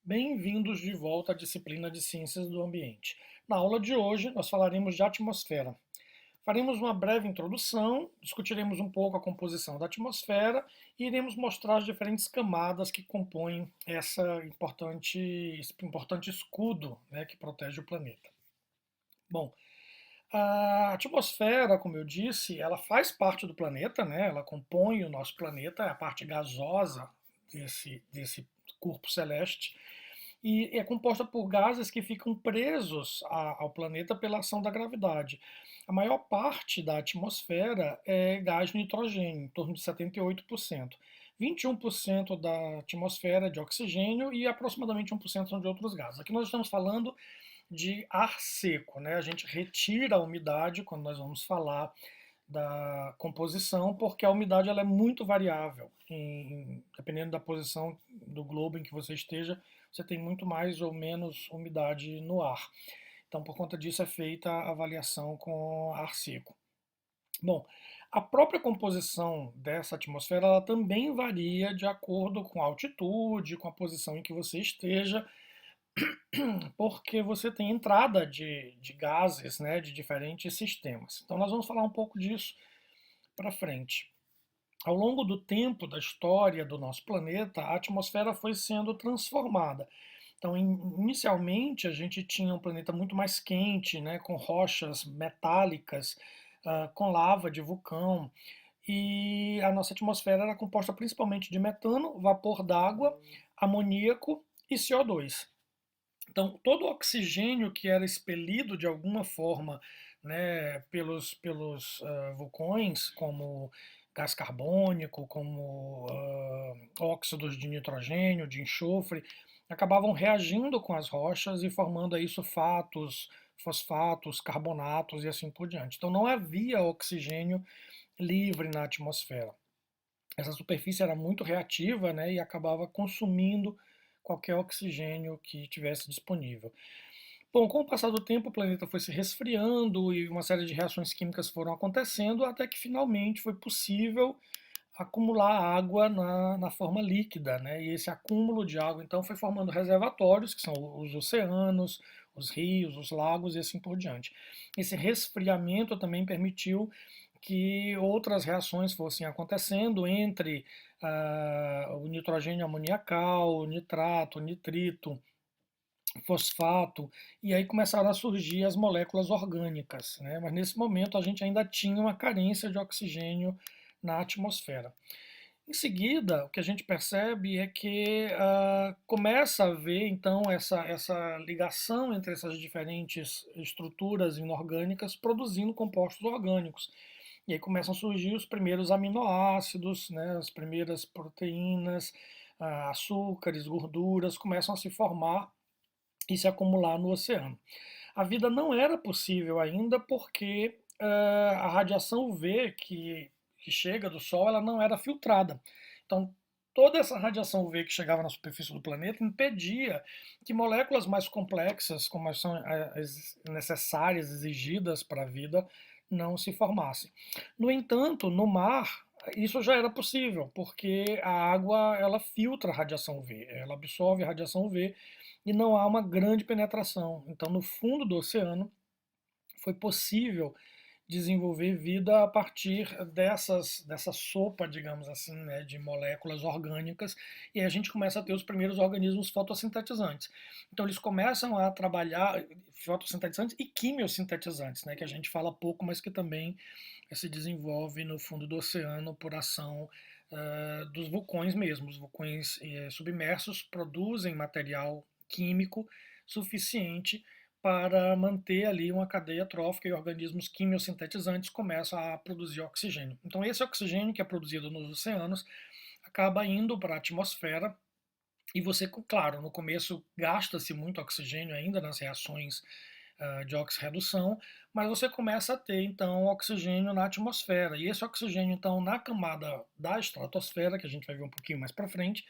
Bem-vindos de volta à disciplina de Ciências do Ambiente. Na aula de hoje, nós falaremos de atmosfera. Faremos uma breve introdução, discutiremos um pouco a composição da atmosfera e iremos mostrar as diferentes camadas que compõem esse importante escudo, né, que protege o planeta. Bom, a atmosfera, como eu disse, ela faz parte do planeta, né? Ela compõe o nosso planeta, é a parte gasosa desse corpo celeste e é composta por gases que ficam presos ao planeta pela ação da gravidade. A maior parte da atmosfera é gás nitrogênio, em torno de 78%. 21% da atmosfera é de oxigênio e aproximadamente 1% são de outros gases. Aqui nós estamos falando de ar seco, né? A gente retira a umidade quando nós vamos falar da composição, porque a umidade ela é muito variável. Dependendo da posição do globo em que você esteja, você tem muito mais ou menos umidade no ar. Então, por conta disso, é feita a avaliação com ar seco. Bom, a própria composição dessa atmosfera ela também varia de acordo com a altitude, com a posição em que você esteja, porque você tem entrada de gases, né, de diferentes sistemas. Então, nós vamos falar um pouco disso para frente. Ao longo do tempo da história do nosso planeta, a atmosfera foi sendo transformada. Então, inicialmente, a gente tinha um planeta muito mais quente, né, com rochas metálicas, com lava de vulcão, e a nossa atmosfera era composta principalmente de metano, vapor d'água, amoníaco e CO2. Então, todo o oxigênio que era expelido de alguma forma, né, pelos vulcões, como gás carbônico, como óxidos de nitrogênio, de enxofre, acabavam reagindo com as rochas e formando aí sulfatos, fosfatos, carbonatos e assim por diante. Então, não havia oxigênio livre na atmosfera. Essa superfície era muito reativa, né, e acabava consumindo qualquer oxigênio que tivesse disponível. Bom, com o passar do tempo, o planeta foi se resfriando e uma série de reações químicas foram acontecendo até que finalmente foi possível acumular água na forma líquida, né? E esse acúmulo de água então foi formando reservatórios, que são os oceanos, os rios, os lagos e assim por diante. Esse resfriamento também permitiu que outras reações fossem acontecendo entre o nitrogênio amoniacal, o nitrato, o nitrito, fosfato, e aí começaram a surgir as moléculas orgânicas, né? Mas nesse momento a gente ainda tinha uma carência de oxigênio na atmosfera. Em seguida, o que a gente percebe é que começa a haver então essa ligação entre essas diferentes estruturas inorgânicas produzindo compostos orgânicos. E aí começam a surgir os primeiros aminoácidos, né, as primeiras proteínas, açúcares, gorduras começam a se formar e se acumular no oceano. A vida não era possível ainda porque a radiação UV que chega do Sol ela não era filtrada. Então, toda essa radiação UV que chegava na superfície do planeta impedia que moléculas mais complexas, como são as necessárias, exigidas para a vida, não se formassem. No entanto, no mar, isso já era possível, porque a água ela filtra a radiação UV, ela absorve a radiação UV e não há uma grande penetração. Então, no fundo do oceano, foi possível desenvolver vida a partir dessa sopa, digamos assim, né, de moléculas orgânicas, e a gente começa a ter os primeiros organismos fotossintetizantes. Então eles começam a trabalhar fotossintetizantes e quimiosintetizantes, né, que a gente fala pouco, mas que também se desenvolve no fundo do oceano por ação dos vulcões mesmo. Os vulcões submersos produzem material químico suficiente para manter ali uma cadeia trófica e organismos quimiosintetizantes começam a produzir oxigênio. Então esse oxigênio que é produzido nos oceanos acaba indo para a atmosfera e você, claro, no começo gasta-se muito oxigênio ainda nas reações de oxirredução, mas você começa a ter então oxigênio na atmosfera. E esse oxigênio então na camada da estratosfera, que a gente vai ver um pouquinho mais para frente,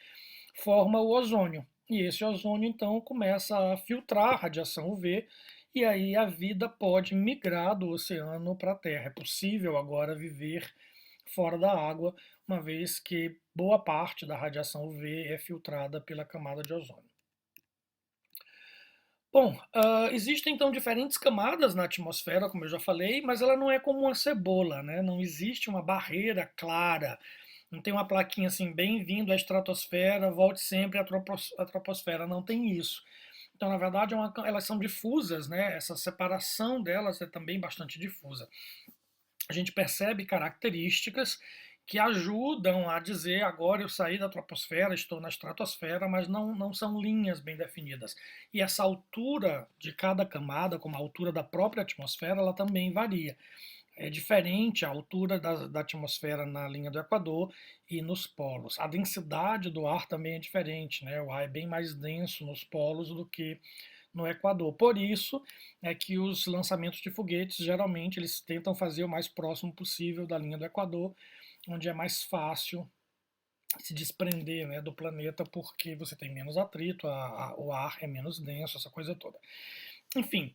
forma o ozônio. E esse ozônio então começa a filtrar a radiação UV e aí a vida pode migrar do oceano para a Terra. É possível agora viver fora da água, uma vez que boa parte da radiação UV é filtrada pela camada de ozônio. Bom, existem então diferentes camadas na atmosfera, como eu já falei, mas ela não é como uma cebola, né? Não existe uma barreira clara. Não tem uma plaquinha assim, bem-vindo à estratosfera, volte sempre à troposfera. Não tem isso. Então, na verdade, elas são difusas, né? Essa separação delas é também bastante difusa. A gente percebe características que ajudam a dizer agora eu saí da troposfera, estou na estratosfera, mas não são linhas bem definidas. E essa altura de cada camada, como a altura da própria atmosfera, ela também varia. É diferente a altura da atmosfera na linha do Equador e nos polos. A densidade do ar também é diferente, né? O ar é bem mais denso nos polos do que no Equador. Por isso é que os lançamentos de foguetes geralmente eles tentam fazer o mais próximo possível da linha do Equador, onde é mais fácil se desprender, né, do planeta porque você tem menos atrito, o ar é menos denso, essa coisa toda. Enfim,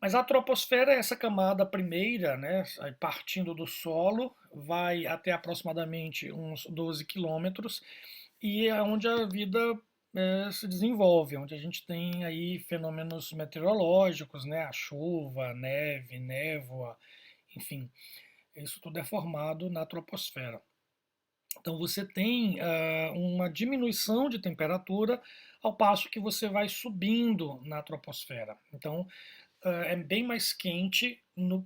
mas a troposfera é essa camada primeira, né, partindo do solo, vai até aproximadamente uns 12 quilômetros e é onde a vida se desenvolve, onde a gente tem aí fenômenos meteorológicos, né, a chuva, a neve, névoa, enfim, isso tudo é formado na troposfera. Então você tem uma diminuição de temperatura ao passo que você vai subindo na troposfera. Então é bem mais quente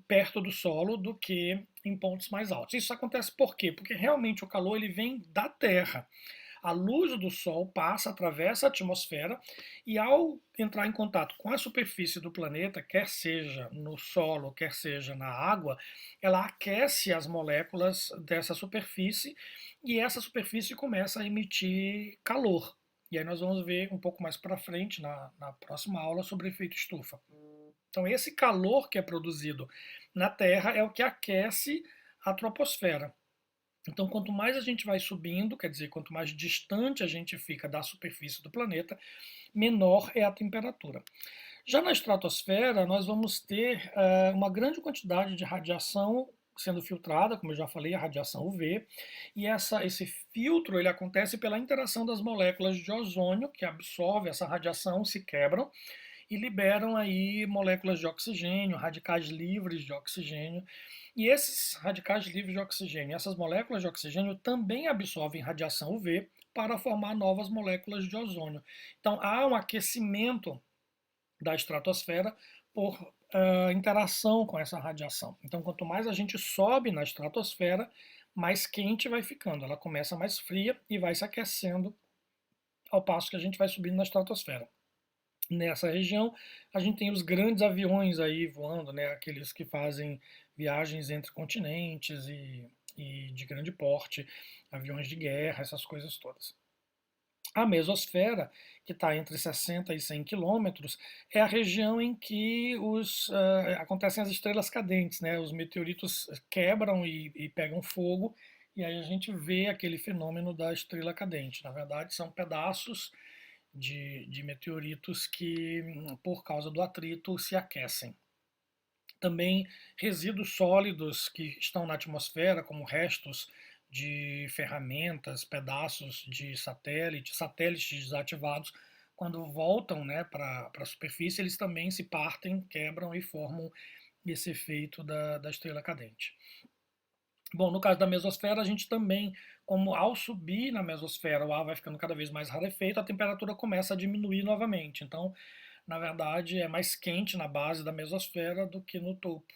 perto do solo do que em pontos mais altos. Isso acontece por quê? Porque realmente o calor ele vem da Terra. A luz do Sol passa, atravessa a atmosfera e ao entrar em contato com a superfície do planeta, quer seja no solo, quer seja na água, ela aquece as moléculas dessa superfície e essa superfície começa a emitir calor. E aí nós vamos ver um pouco mais para frente, na próxima aula, sobre efeito estufa. Então esse calor que é produzido na Terra é o que aquece a troposfera. Então, quanto mais a gente vai subindo, quer dizer, quanto mais distante a gente fica da superfície do planeta, menor é a temperatura. Já na estratosfera, nós vamos ter uma grande quantidade de radiação sendo filtrada, como eu já falei, a radiação UV, e esse filtro ele acontece pela interação das moléculas de ozônio, que absorvem essa radiação, se quebram, e liberam aí moléculas de oxigênio, radicais livres de oxigênio. E esses radicais livres de oxigênio, essas moléculas de oxigênio também absorvem radiação UV para formar novas moléculas de ozônio. Então há um aquecimento da estratosfera por interação com essa radiação. Então quanto mais a gente sobe na estratosfera, mais quente vai ficando. Ela começa mais fria e vai se aquecendo ao passo que a gente vai subindo na estratosfera. Nessa região, a gente tem os grandes aviões aí voando, né? Aqueles que fazem viagens entre continentes e de grande porte, aviões de guerra, essas coisas todas. A mesosfera, que está entre 60 e 100 quilômetros, é a região em que acontecem as estrelas cadentes, né? Os meteoritos quebram e pegam fogo, e aí a gente vê aquele fenômeno da estrela cadente. Na verdade, são pedaços de meteoritos que, por causa do atrito, se aquecem. Também resíduos sólidos que estão na atmosfera, como restos de ferramentas, pedaços de satélites desativados, quando voltam, né, para a superfície, eles também se partem, quebram e formam esse efeito da estrela cadente. Bom, no caso da mesosfera, a gente também, como ao subir na mesosfera o ar vai ficando cada vez mais rarefeito, a temperatura começa a diminuir novamente. Então, na verdade, é mais quente na base da mesosfera do que no topo.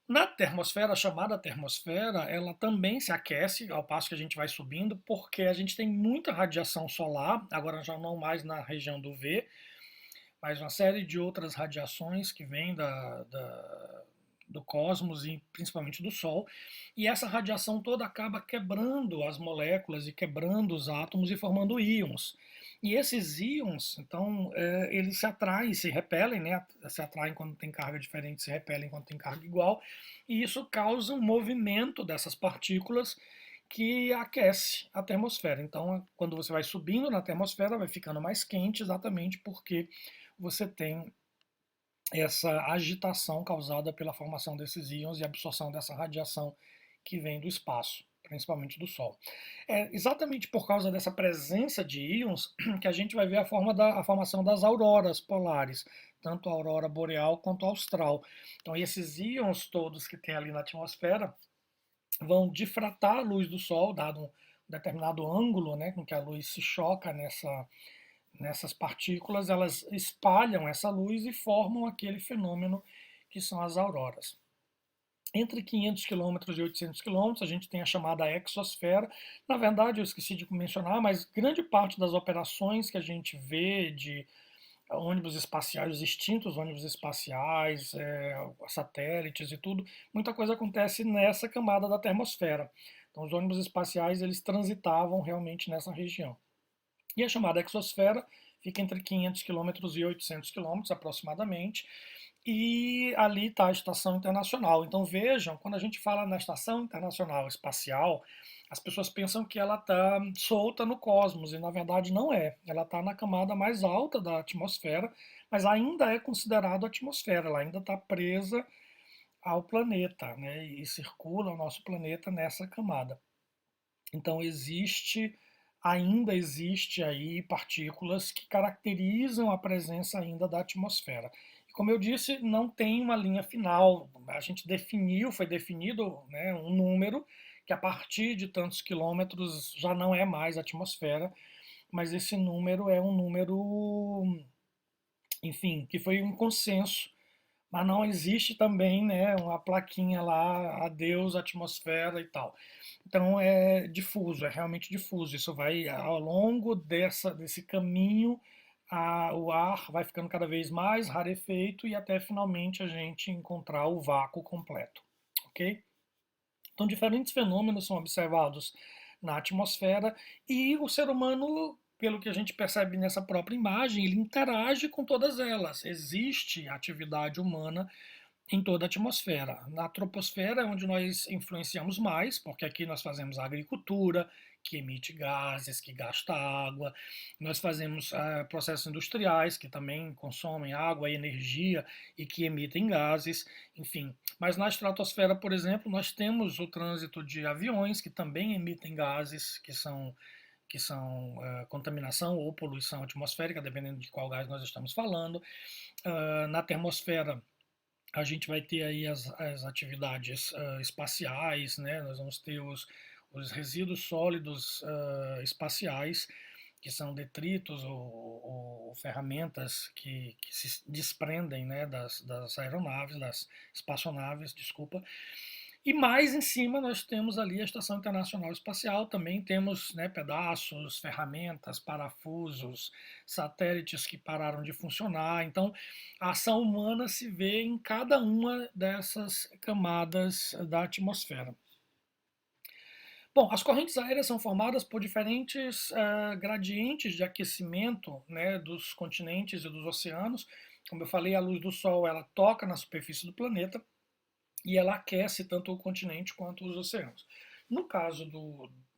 Na termosfera, a chamada termosfera, ela também se aquece ao passo que a gente vai subindo, porque a gente tem muita radiação solar, agora já não mais na região do V, mas uma série de outras radiações que vêm do cosmos e principalmente do Sol, e essa radiação toda acaba quebrando as moléculas e quebrando os átomos e formando íons. E esses íons, então, eles se atraem, se repelem, né? Se atraem quando tem carga diferente, se repelem quando tem carga igual, e isso causa um movimento dessas partículas que aquece a termosfera. Então, quando você vai subindo na termosfera, vai ficando mais quente, exatamente porque você tem essa agitação causada pela formação desses íons e absorção dessa radiação que vem do espaço, principalmente do Sol. É exatamente por causa dessa presença de íons que a gente vai ver a formação das auroras polares, tanto a aurora boreal quanto a austral. Então, esses íons todos que tem ali na atmosfera vão difratar a luz do Sol, dado um determinado ângulo, né, com que a luz se choca nessas partículas, elas espalham essa luz e formam aquele fenômeno que são as auroras. Entre 500 quilômetros e 800 quilômetros, a gente tem a chamada exosfera. Na verdade, eu esqueci de mencionar, mas grande parte das operações que a gente vê de ônibus espaciais, os extintos ônibus espaciais, satélites e tudo, muita coisa acontece nessa camada da termosfera. Então, os ônibus espaciais eles transitavam realmente nessa região. E a chamada exosfera fica entre 500 quilômetros e 800 quilômetros aproximadamente. E ali está a Estação Internacional. Então vejam, quando a gente fala na Estação Internacional Espacial, as pessoas pensam que ela está solta no cosmos, e na verdade não é. Ela está na camada mais alta da atmosfera, mas ainda é considerada atmosfera, ela ainda está presa ao planeta, né? E circula o nosso planeta nessa camada. Então ainda existe aí partículas que caracterizam a presença ainda da atmosfera. E como eu disse, não tem uma linha final. A gente foi definido, né, um número que a partir de tantos quilômetros já não é mais atmosfera, mas esse número é um número, enfim, que foi um consenso, mas não existe também, né, uma plaquinha lá, adeus atmosfera e tal. Então é difuso, é realmente difuso. Isso vai ao longo desse caminho, o ar vai ficando cada vez mais rarefeito e até finalmente a gente encontrar o vácuo completo, ok? Então diferentes fenômenos são observados na atmosfera e o ser humano, pelo que a gente percebe nessa própria imagem, ele interage com todas elas. Existe atividade humana em toda a atmosfera. Na troposfera é onde nós influenciamos mais, porque aqui nós fazemos a agricultura, que emite gases, que gasta água, nós fazemos processos industriais, que também consomem água e energia e que emitem gases, enfim. Mas na estratosfera, por exemplo, nós temos o trânsito de aviões, que também emitem gases, que são contaminação ou poluição atmosférica, dependendo de qual gás nós estamos falando. Na termosfera, a gente vai ter aí as atividades espaciais, né? Nós vamos ter os resíduos sólidos espaciais, que são detritos ou ferramentas que se desprendem, né, das aeronaves, das espaçonaves, desculpa. E mais em cima nós temos ali a Estação Internacional Espacial, também temos, né, pedaços, ferramentas, parafusos, satélites que pararam de funcionar. Então, a ação humana se vê em cada uma dessas camadas da atmosfera. Bom, as correntes aéreas são formadas por diferentes gradientes de aquecimento, né, dos continentes e dos oceanos. Como eu falei, a luz do Sol ela toca na superfície do planeta e ela aquece tanto o continente quanto os oceanos. No caso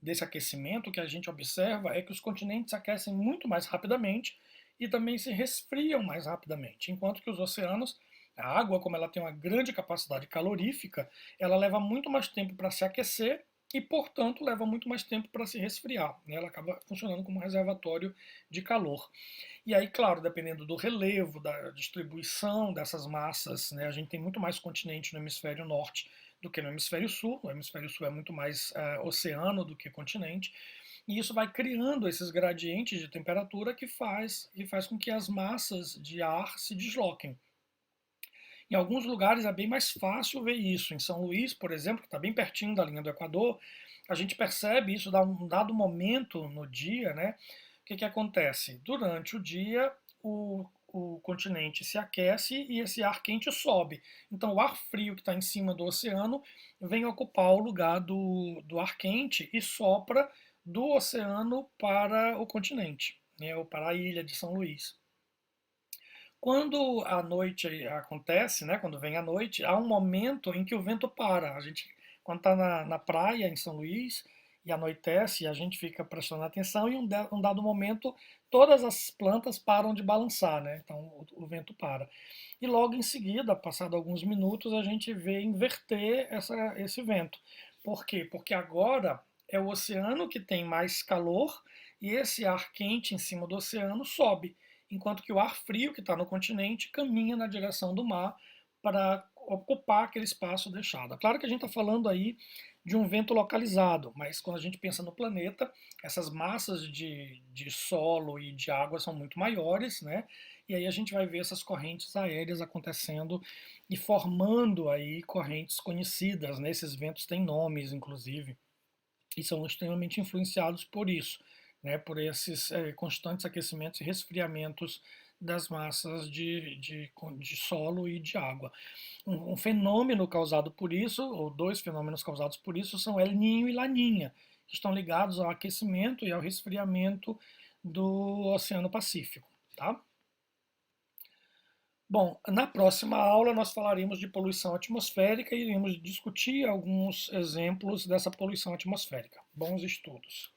desse aquecimento, o que a gente observa é que os continentes aquecem muito mais rapidamente e também se resfriam mais rapidamente, enquanto que os oceanos, a água, como ela tem uma grande capacidade calorífica, ela leva muito mais tempo para se aquecer e, portanto, leva muito mais tempo para se resfriar, né? Ela acaba funcionando como um reservatório de calor. E aí, claro, dependendo do relevo, da distribuição dessas massas, né, a gente tem muito mais continente no hemisfério norte do que no hemisfério sul. O hemisfério sul é muito mais oceano do que continente. E isso vai criando esses gradientes de temperatura que faz com que as massas de ar se desloquem. Em alguns lugares é bem mais fácil ver isso. Em São Luís, por exemplo, que está bem pertinho da linha do Equador, a gente percebe isso a um dado momento no dia, né? O que acontece? Durante o dia, o continente se aquece e esse ar quente sobe. Então, o ar frio que está em cima do oceano vem ocupar o lugar do ar quente e sopra do oceano para o continente, né, ou para a ilha de São Luís. Quando a noite acontece, né, quando vem a noite, há um momento em que o vento para. Quando está na praia em São Luís e anoitece, a gente fica prestando atenção e um dado momento todas as plantas param de balançar, né? Então o vento para. E logo em seguida, passado alguns minutos, a gente vê inverter esse vento. Por quê? Porque agora é o oceano que tem mais calor e esse ar quente em cima do oceano sobe, enquanto que o ar frio que está no continente caminha na direção do mar para ocupar aquele espaço deixado. Claro que a gente está falando aí de um vento localizado, mas quando a gente pensa no planeta, essas massas de solo e de água são muito maiores, né? E aí a gente vai ver essas correntes aéreas acontecendo e formando aí correntes conhecidas, né? Esses ventos têm nomes, inclusive, e são extremamente influenciados por isso, né? Por esses constantes aquecimentos e resfriamentos das massas de solo e de água. Um fenômeno causado por isso, ou dois fenômenos causados por isso, são El Niño e Laninha, que estão ligados ao aquecimento e ao resfriamento do Oceano Pacífico, tá? Bom, na próxima aula nós falaremos de poluição atmosférica e iremos discutir alguns exemplos dessa poluição atmosférica. Bons estudos!